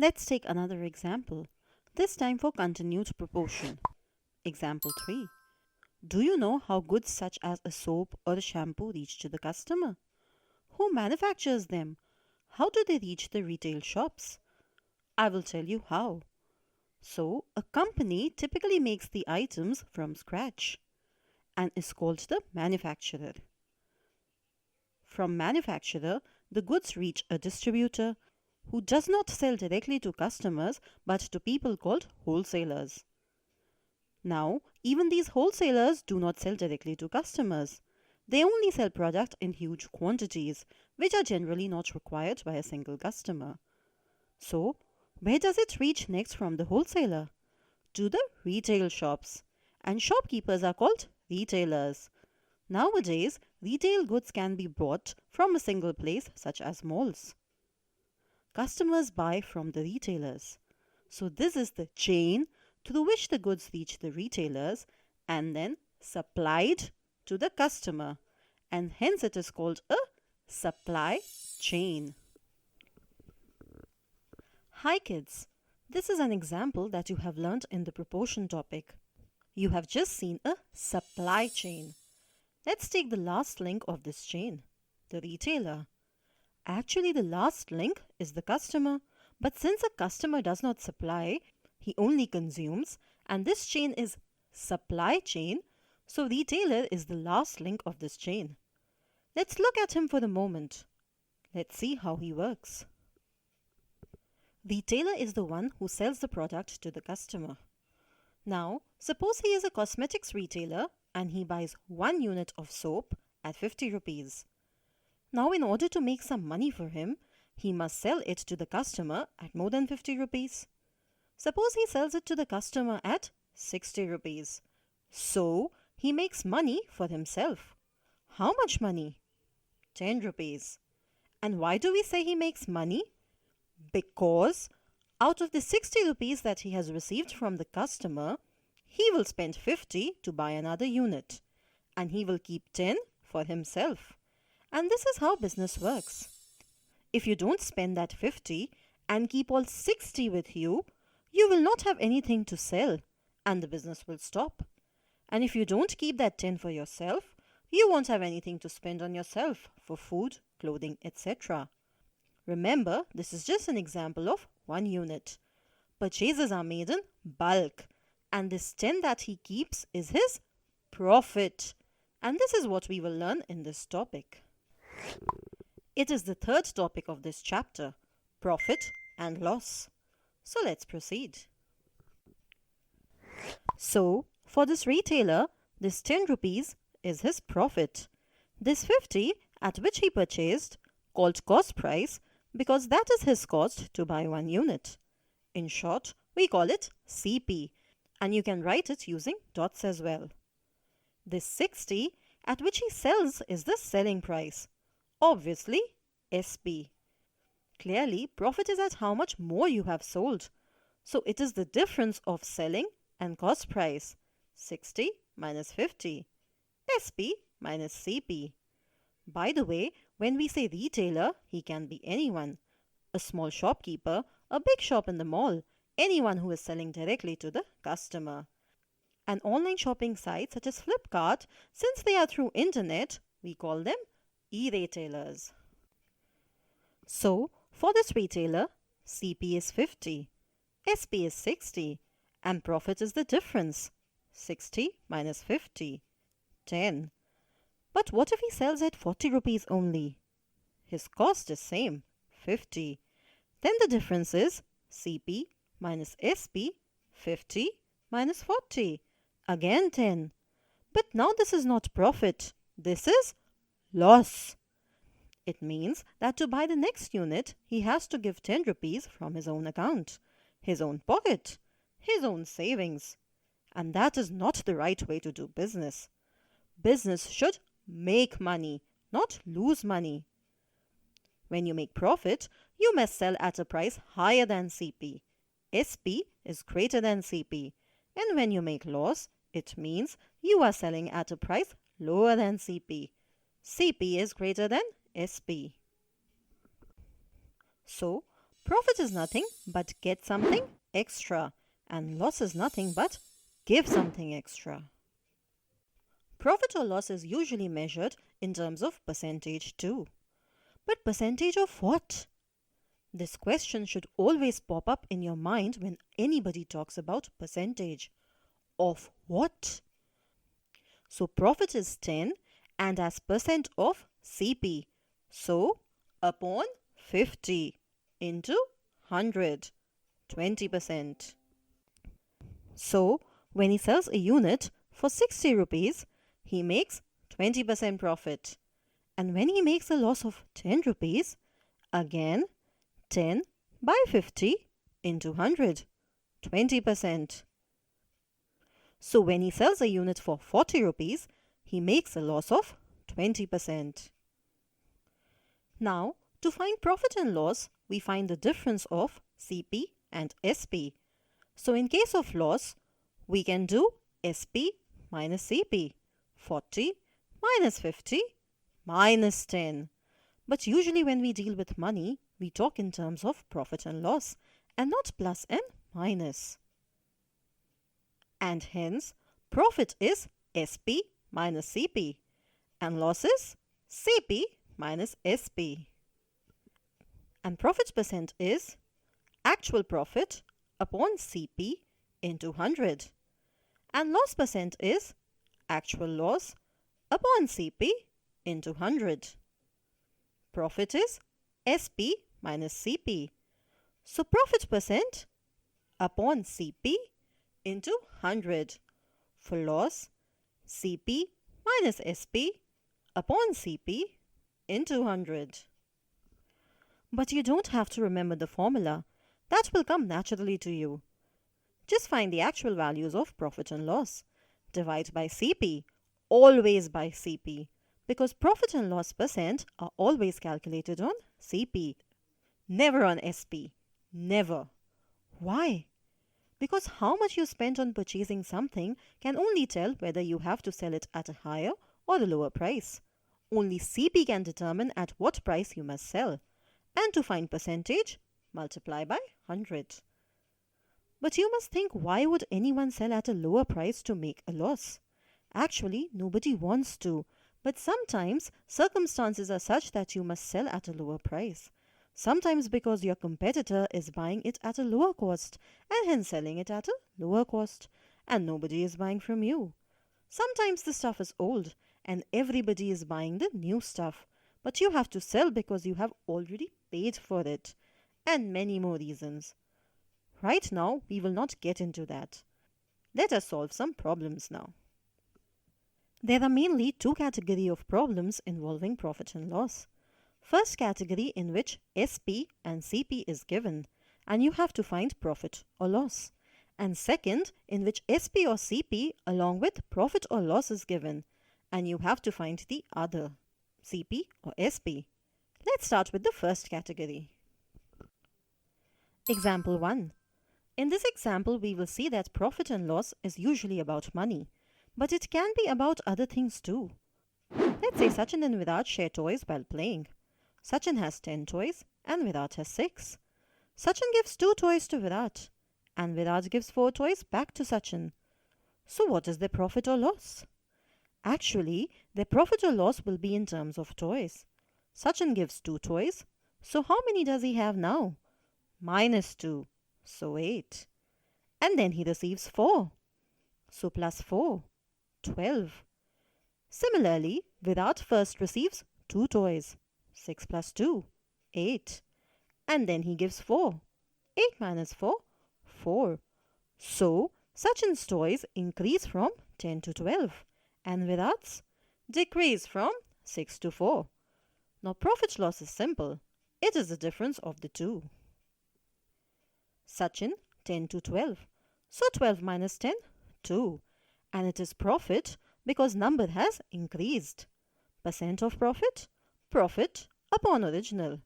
Let's take another example, this time for continued proportion. Example 3. Do you know how goods such as a soap or a shampoo reach to the customer? Who manufactures them? How do they reach the retail shops? I will tell you how. So, a company typically makes the items from scratch and is called the manufacturer. From manufacturer, the goods reach a distributor who does not sell directly to customers but to people called wholesalers. Now, even these wholesalers do not sell directly to customers. They only sell product in huge quantities, which are generally not required by a single customer. So, where does it reach next from the wholesaler? To the retail shops. And shopkeepers are called retailers. Nowadays, retail goods can be bought from a single place, such as malls. Customers buy from the retailers. So, this is the chain through which the goods reach the retailers and then supplied to the customer, and hence it is called a supply chain. Hi kids, this is an example that you have learnt in the proportion topic. You have just seen a supply chain. Let's take the last link of this chain, the retailer. Actually, the last link is the customer, but since a customer does not supply, he only consumes, and this chain is supply chain, so retailer is the last link of this chain. Let's look at him for a moment. Let's see how he works. Retailer is the one who sells the product to the customer. Now, suppose he is a cosmetics retailer and he buys 1 unit of soap at 50 rupees. Now, in order to make some money for him, he must sell it to the customer at more than 50 rupees. Suppose he sells it to the customer at 60 rupees. So, he makes money for himself. How much money? 10 rupees. And why do we say he makes money? Because out of the 60 rupees that he has received from the customer, he will spend 50 to buy another unit. And he will keep 10 for himself. And this is how business works. If you don't spend that 50 and keep all 60 with you, you will not have anything to sell and the business will stop. And if you don't keep that 10 for yourself, you won't have anything to spend on yourself for food, clothing, etc. Remember, this is just an example of 1 unit. Purchases are made in bulk, and this 10 that he keeps is his profit. And this is what we will learn in this topic. It is the third topic of this chapter, profit and loss. So let's proceed. So, for this retailer, this 10 rupees is his profit. This 50 at which he purchased, called cost price, because that is his cost to buy 1 unit. In short, we call it CP, and you can write it using dots as well. This 60 at which he sells is the selling price. Obviously, SP. Clearly, profit is at how much more you have sold. So it is the difference of selling and cost price. 60 minus 50. SP minus CP. By the way, when we say retailer, he can be anyone. A small shopkeeper, a big shop in the mall, anyone who is selling directly to the customer. An online shopping site such as Flipkart, since they are through internet, we call them e-retailers. So, for this retailer, CP is 50, SP is 60, and profit is the difference. 60 minus 50, 10. But what if he sells at 40 rupees only? His cost is same, 50. Then the difference is CP minus SP, 50 minus 40. Again 10. But now this is not profit. This is loss. It means that to buy the next unit, he has to give 10 rupees from his own account, his own pocket, his own savings. And that is not the right way to do business. Business should make money, not lose money. When you make profit, you must sell at a price higher than CP. SP is greater than CP. And when you make loss, it means you are selling at a price lower than CP. CP is greater than SP. So, Profit is nothing but get something extra, and loss is nothing but give something extra. Profit or loss is usually measured in terms of percentage too. But percentage of what? This question should always pop up in your mind when anybody talks about percentage. Of what? So profit is 10 and as percent of CP. So upon 50 into 100, 20%. So when he sells a unit for 60 rupees, he makes 20% profit. And when he makes a loss of 10 rupees, again 10 by 50 into 100, 20%. So when he sells a unit for 40 rupees, he makes a loss of 20%. Now, to find profit and loss, we find the difference of CP and SP. So in case of loss, we can do SP minus CP, 40 minus 50 minus 10. But usually when we deal with money, we talk in terms of profit and loss and not plus and minus. And hence, profit is SP minus CP and loss is CP minus SP. And profit percent is actual profit upon CP into 100. And loss percent is actual loss upon CP into 100. Profit is SP minus CP. So profit percent upon CP into 100. For loss, CP minus SP upon CP into 100. But you don't have to remember the formula. That will come naturally to you. Just find the actual values of profit and loss. Divide by CP, always by CP, because profit and loss percent are always calculated on CP, never on SP. Never. Why? Because how much you spent on purchasing something can only tell whether you have to sell it at a higher or a lower price. Only CP can determine at what price you must sell. And to find percentage, multiply by 100. But you must think, why would anyone sell at a lower price to make a loss? Actually, nobody wants to, but sometimes circumstances are such that you must sell at a lower price. Sometimes because your competitor is buying it at a lower cost and hence selling it at a lower cost, and nobody is buying from you. Sometimes the stuff is old and everybody is buying the new stuff, but you have to sell because you have already paid for it, and many more reasons. Right now, we will not get into that. Let us solve some problems now. There are mainly two categories of problems involving profit and loss. First category in which SP and CP is given, and you have to find profit or loss. And second, in which SP or CP along with profit or loss is given, and you have to find the other, CP or SP. Let's start with the first category. Example 1. In this example, we will see that profit and loss is usually about money, but it can be about other things too. Let's say Sachin and Virat share toys while playing. Sachin has 10 toys and Virat has 6. Sachin gives 2 toys to Virat and Virat gives 4 toys back to Sachin. So what is their profit or loss? Actually, their profit or loss will be in terms of toys. Sachin gives 2 toys, so how many does he have now? Minus 2, so 8. And then he receives 4, so plus 4, 12. Similarly, Virat first receives 2 toys, 6 plus 2, 8. And then he gives 4. 8 minus 4, 4. So, Sachin's toys increase from 10 to 12 and Virat's decrease from 6 to 4. Now, profit loss is simple. It is the difference of the two. Sachin 10 to 12. So 12 minus 10, 2. And it is profit because number has increased. Percent of profit? Profit upon original.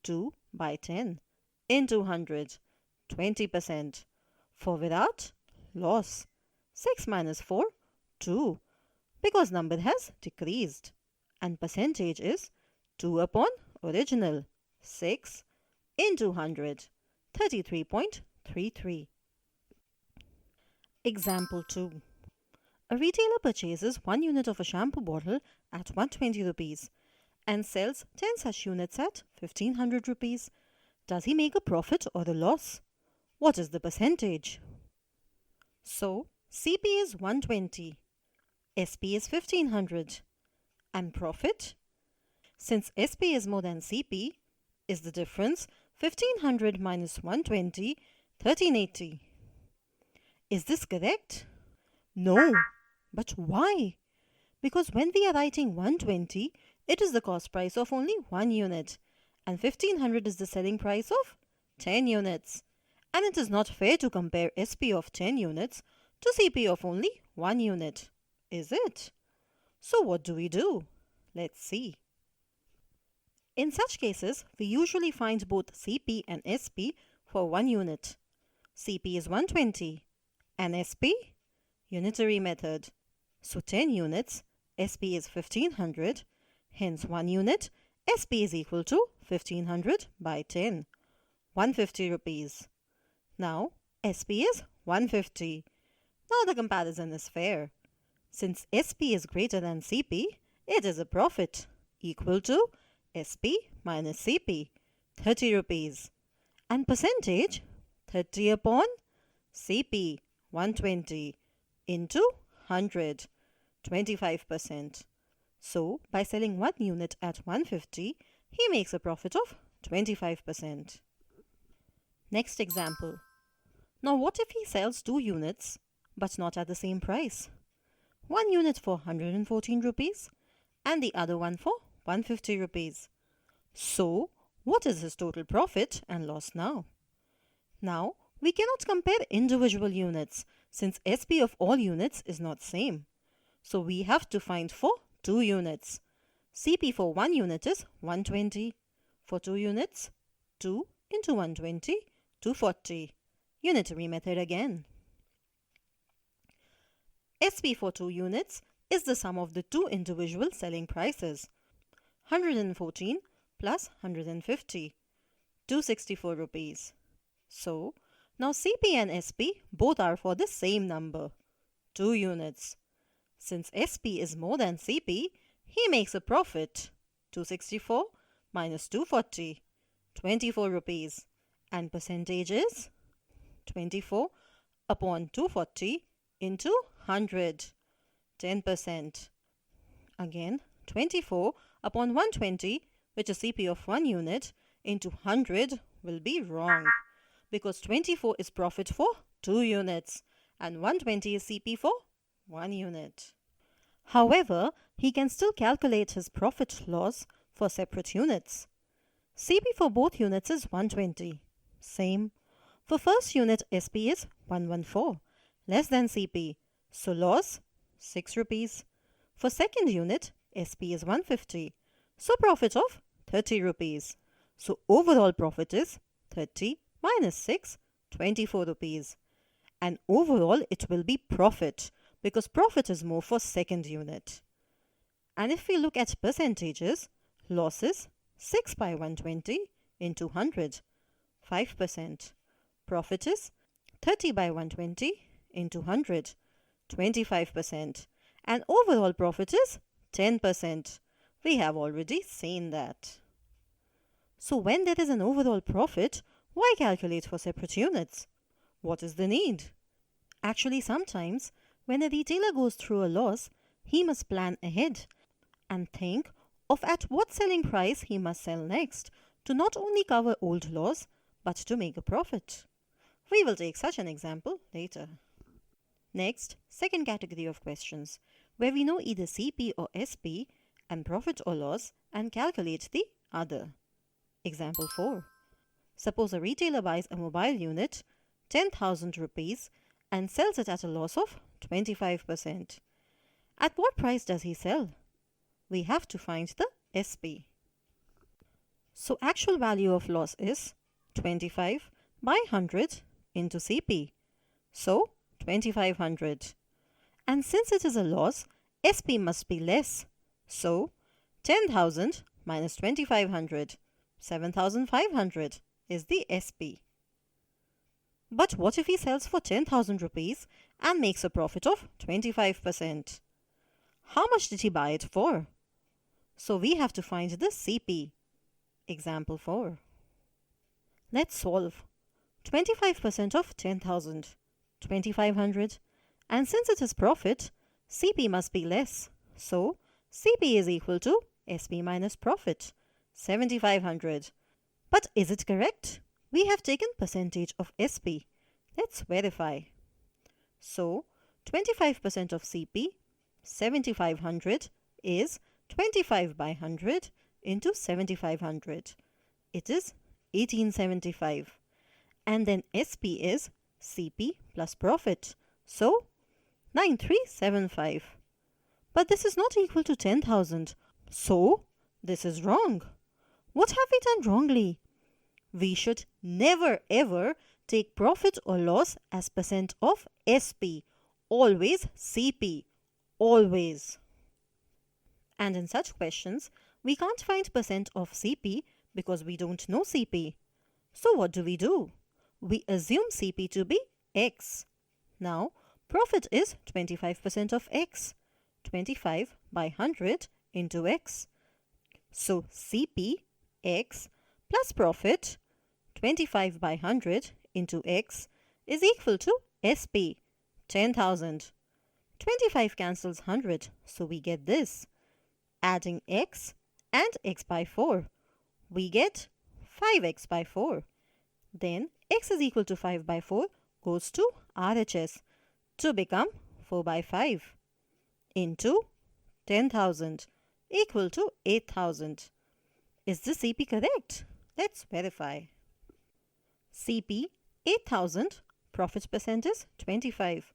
2 by 10 into 100. 20%. For Virat, loss. 6 minus 4, 2. Because number has decreased. And percentage is 2 upon original. 6 into 100. 33.33. Example 2. A retailer purchases 1 unit of a shampoo bottle at 120 rupees and sells 10 such units at 1500 rupees. Does he make a profit or a loss? What is the percentage? So, CP is 120, SP is 1500, and profit? Since SP is more than CP, is the difference 1500 minus 120, 1380. Is this correct? No. But why? Because when we are writing 120, it is the cost price of only 1 unit, and 1500 is the selling price of 10 units. And it is not fair to compare SP of 10 units to CP of only 1 unit, is it? So what do we do? Let's see. In such cases, we usually find both CP and SP for 1 unit. CP is 120 and SP? Unitary method. So 10 units, SP is 1500, hence 1 unit, SP is equal to 1500 by 10, 150 rupees. Now, SP is 150. Now the comparison is fair. Since SP is greater than CP, it is a profit, equal to SP minus CP, 30 rupees. And percentage, 30 upon CP, 120, into 100, 25%. So, by selling 1 unit at 150, he makes a profit of 25%. Next example. Now what if he sells 2 units but not at the same price? 1 unit for 114 rupees and the other one for 150 rupees. So, what is his total profit and loss now? Now, we cannot compare individual units since SP of all units is not same. So we have to find for 2 units. CP for 1 unit is 120. For 2 units, 2 into 120, 240. Unitary method again. SP for 2 units is the sum of the 2 individual selling prices. 114 plus 150, 264 rupees. So, now CP and SP both are for the same number, 2 units. Since SP is more than CP, he makes a profit, 264 minus 240, 24 rupees. And percentage is 24 upon 240 into 100, 10%. Again, 24 upon 120, which is CP of 1 unit, into 100 will be wrong, because 24 is profit for 2 units and 120 is CP for 1 unit. However, he can still calculate his profit loss for separate units. CP for both units is 120. Same. For first unit, SP is 114, less than CP. So loss, 6 rupees. For second unit, SP is 150. So profit of 30 rupees. So overall profit is 30 minus 6, 24 rupees. And overall it will be profit, because profit is more for second unit. And if we look at percentages, loss is 6 by 120 into 100, 5%. Profit is 30 by 120 into 100, 25%. And overall profit is 10%. We have already seen that. So when there is an overall profit, why calculate for separate units? What is the need? Actually, sometimes when a retailer goes through a loss, he must plan ahead and think of at what selling price he must sell next to not only cover old loss but to make a profit. We will take such an example later. Next, second category of questions, where we know either CP or SP and profit or loss and calculate the other. Example 4. Suppose a retailer buys a mobile unit, 10,000 rupees, and sells it at a loss of 25%. At what price does he sell? We have to find the SP. So actual value of loss is 25 by 100 into CP. So 2500. And since it is a loss, SP must be less. So 10,000 minus 2500, 7,500 is the SP. But what if he sells for 10,000 rupees and makes a profit of 25%? How much did he buy it for? So we have to find the CP. Example 4. Let's solve. 25% of 10,000, 2,500. And since it is profit, CP must be less. So CP is equal to SP minus profit, 7,500. But is it correct? We have taken percentage of SP. Let's verify. So 25% of CP, 7,500, is 25 by 100 into 7,500. It is 1875. And then SP is CP plus profit. So 9375. But this is not equal to 10,000. So this is wrong. What have we done wrongly? We should never ever take profit or loss as percent of SP. Always CP. Always. And in such questions, we can't find percent of CP because we don't know CP. So what do? We assume CP to be X. Now, profit is 25% of X. 25 by 100 into X. So CP, X, plus profit, 25 by 100 into X, is equal to SP, 10,000. 25 cancels 100, so we get this. Adding X and X by 4, we get 5X by 4. Then X is equal to 5 by 4 goes to RHS to become 4 by 5 into 10,000 equal to 8,000. Is the CP correct? Let's verify. CP 8,000, profit percent is 25.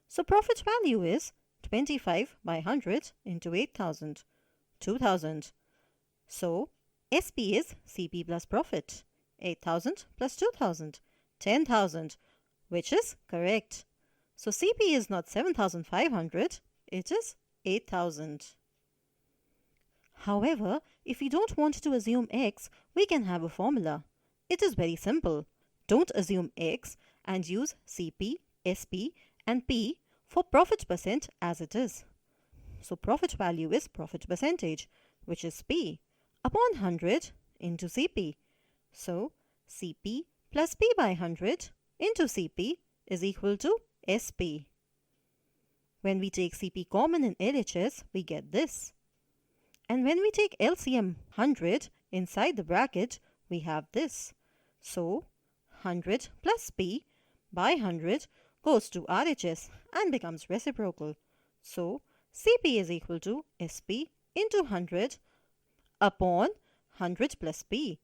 So profit value is 25 by 100 into 8,000, 2,000. So SP is CP plus profit, 8,000 plus 2,000, 10,000, which is correct. So CP is not 7,500, it is 8,000. However, if we don't want to assume X, we can have a formula. It is very simple. Don't assume X and use CP, SP and P for profit percent as it is. So profit value is profit percentage, which is P upon 100 into CP. So CP plus P by 100 into CP is equal to SP. When we take CP common in LHS, we get this. And when we take LCM 100 inside the bracket, we have this. So 100 plus P by 100 goes to RHS and becomes reciprocal. So CP is equal to SP into 100 upon 100 plus P.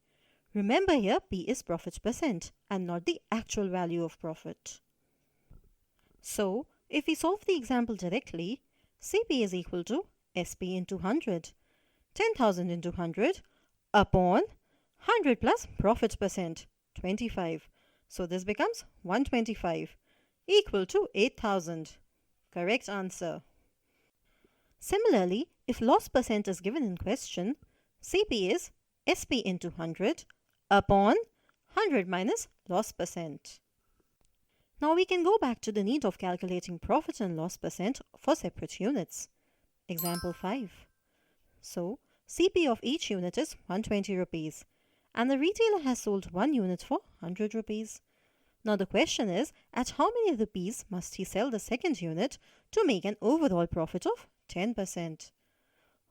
Remember here P is profit percent and not the actual value of profit. So if we solve the example directly, CP is equal to SP into 100, 10,000 into 100 upon 100 plus profit percent, 25. So this becomes 125 equal to 8,000. Correct answer. Similarly, if loss percent is given in question, CP is SP into 100 upon 100 minus loss percent. Now we can go back to the need of calculating profit and loss percent for separate units. Example 5. So, CP of each unit is 120 rupees and the retailer has sold one unit for 100 rupees. Now the question is, at how many rupees must he sell the second unit to make an overall profit of 10%?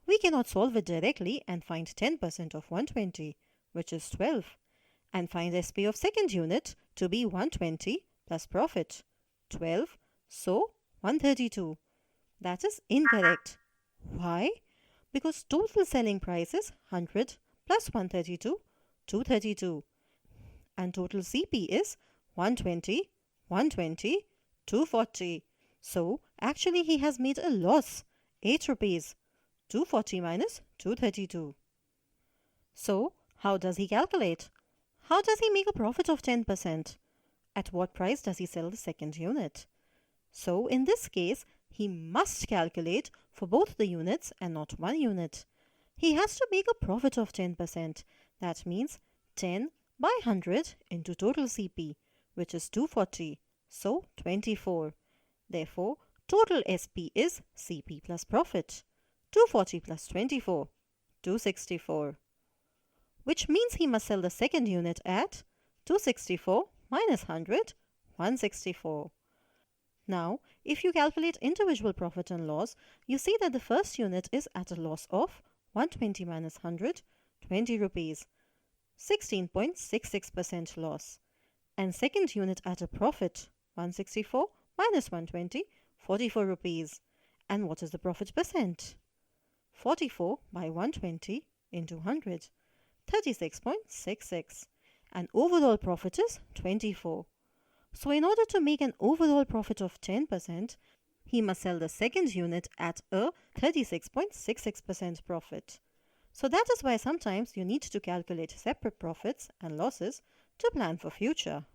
We cannot solve it directly and find 10% of 120, which is 12, and find SP of second unit to be 120 plus profit, 12, so 132. That is incorrect. Why? Because total selling price is 100 plus 132, 232. And total CP is 120, 120, 240. So actually he has made a loss, 8 rupees, 240 minus 232. So how does he calculate? How does he make a profit of 10%? At what price does he sell the second unit? So in this case, he must calculate for both the units and not one unit. He has to make a profit of 10%. That means 10 by 100 into total CP, which is 240. So 24. Therefore, total SP is CP plus profit. 240 plus 24, 264. Which means he must sell the second unit at 264 minus 100, 164. Now, if you calculate individual profit and loss, you see that the first unit is at a loss of 120 minus 100, 20 rupees, 16.66% loss. And second unit at a profit, 164 minus 120, 44 rupees. And what is the profit percent? 44 by 120 into 100, 36.66. And overall profit is 24. So in order to make an overall profit of 10%, he must sell the second unit at a 36.66% profit. So that is why sometimes you need to calculate separate profits and losses to plan for future.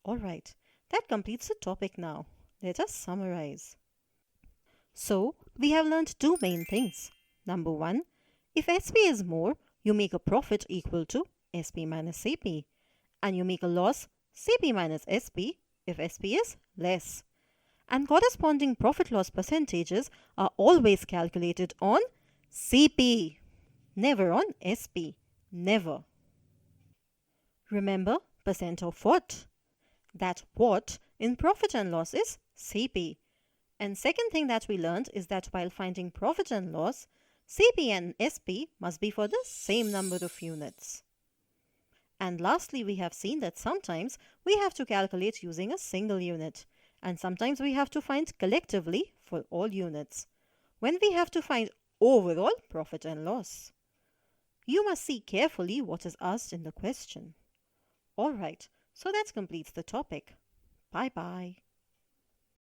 Alright, that completes the topic now. Let us summarize. So, we have learned two main things. Number one, if SP is more, you make a profit equal to SP minus CP, and you make a loss CP minus SP if SP is less. And corresponding profit loss percentages are always calculated on CP, never on SP, never. Remember, percent of what? That what in profit and loss is CP. And second thing that we learned is that while finding profit and loss, CP and SP must be for the same number of units. And lastly, we have seen that sometimes we have to calculate using a single unit, and sometimes we have to find collectively for all units, when we have to find overall profit and loss. You must see carefully what is asked in the question. Alright, so that completes the topic. Bye bye.